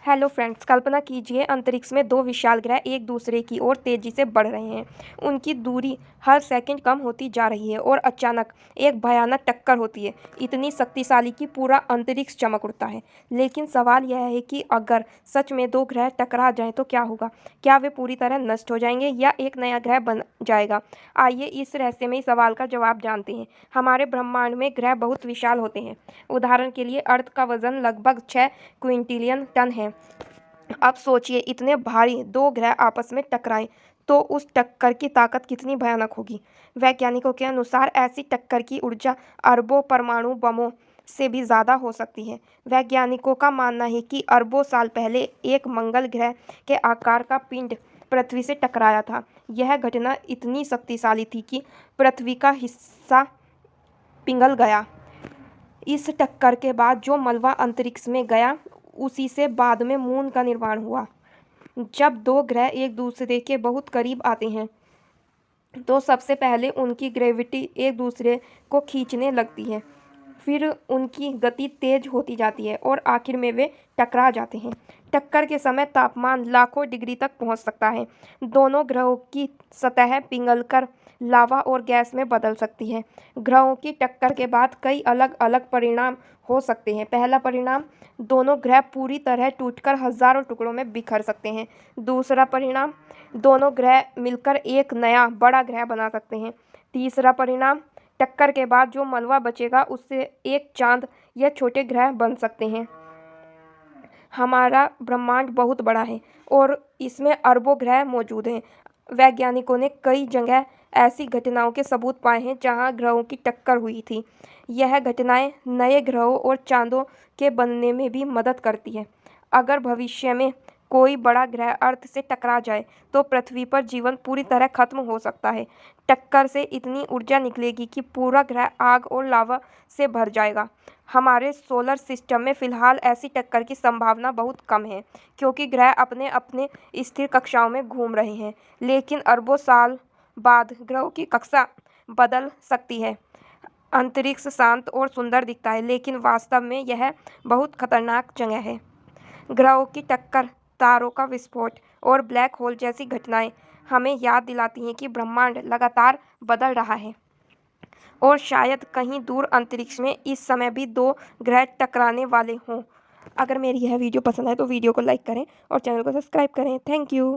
Hello friends, कल्पना कीजिए अंतरिक्ष में दो विशाल ग्रह एक दूसरे की ओर तेजी से बढ़ रहे हैं। उनकी दूरी हर सेकंड कम होती जा रही है और अचानक एक भयानक टक्कर होती है, इतनी शक्तिशाली कि पूरा अंतरिक्ष चमक उठता है। लेकिन सवाल यह है कि अगर सच में दो ग्रह टकरा जाएं तो क्या होगा? क्या वे पूरी तरह नष्ट हो जाएंगे या एक नया ग्रह बन जाएगा? आइए इस रहस्यमयी सवाल का जवाब जानते हैं। हमारे ब्रह्मांड में ग्रह बहुत विशाल होते हैं। उदाहरण के लिए अर्थ का वजन लगभग 6 क्विंटिलियन टन है। अब सोचिए, इतने भारी दो ग्रह आपस में टकराएं तो उस टक्कर की ताकत कितनी भयानक होगी। वैज्ञानिकों के अनुसार ऐसी टक्कर की ऊर्जा अरबों परमाणु बमों से भी ज़्यादा हो सकती है। वैज्ञानिकों का मानना है कि अरबों साल पहले एक मंगल ग्रह के आकार का पिंड पृथ्वी से टकराया था। यह घटना इतनी शक्तिशाली थी कि पृथ्वी का हिस्सा पिघल गया। इस टक्कर के बाद जो मलबा अंतरिक्ष में गया, उसी से बाद में मून का निर्माण हुआ। जब दो ग्रह एक दूसरे के बहुत करीब आते हैं तो सबसे पहले उनकी ग्रेविटी एक दूसरे को खींचने लगती है, फिर उनकी गति तेज होती जाती है और आखिर में वे टकरा जाते हैं। टक्कर के समय तापमान लाखों डिग्री तक पहुंच सकता है। दोनों ग्रहों की सतह पिघलकर लावा और गैस में बदल सकती है। ग्रहों की टक्कर के बाद कई अलग अलग परिणाम हो सकते हैं। पहला परिणाम, दोनों ग्रह पूरी तरह टूटकर हजारों टुकड़ों में बिखर सकते हैं। दूसरा परिणाम, दोनों ग्रह मिलकर एक नया बड़ा ग्रह बना सकते हैं। तीसरा परिणाम, टक्कर के बाद जो मलबा बचेगा उससे एक चांद या छोटे ग्रह बन सकते हैं। हमारा ब्रह्मांड बहुत बड़ा है और इसमें अरबों ग्रह मौजूद हैं। वैज्ञानिकों ने कई जगह ऐसी घटनाओं के सबूत पाए हैं जहां ग्रहों की टक्कर हुई थी। यह घटनाएं नए ग्रहों और चांदों के बनने में भी मदद करती है। अगर भविष्य में कोई बड़ा ग्रह अर्थ से टकरा जाए तो पृथ्वी पर जीवन पूरी तरह खत्म हो सकता है। टक्कर से इतनी ऊर्जा निकलेगी कि पूरा ग्रह आग और लावा से भर जाएगा। हमारे सोलर सिस्टम में फिलहाल ऐसी टक्कर की संभावना बहुत कम है, क्योंकि ग्रह अपने अपने स्थिर कक्षाओं में घूम रहे हैं। लेकिन अरबों साल बाद ग्रहों की कक्षा बदल सकती है। अंतरिक्ष शांत और सुंदर दिखता है, लेकिन वास्तव में यह बहुत खतरनाक जगह है। ग्रहों की टक्कर, तारों का विस्फोट और ब्लैक होल जैसी घटनाएं हमें याद दिलाती हैं कि ब्रह्मांड लगातार बदल रहा है और शायद कहीं दूर अंतरिक्ष में इस समय भी दो ग्रह टकराने वाले हों। अगर मेरी यह वीडियो पसंद आए तो वीडियो को लाइक करें और चैनल को सब्सक्राइब करें। Thank you.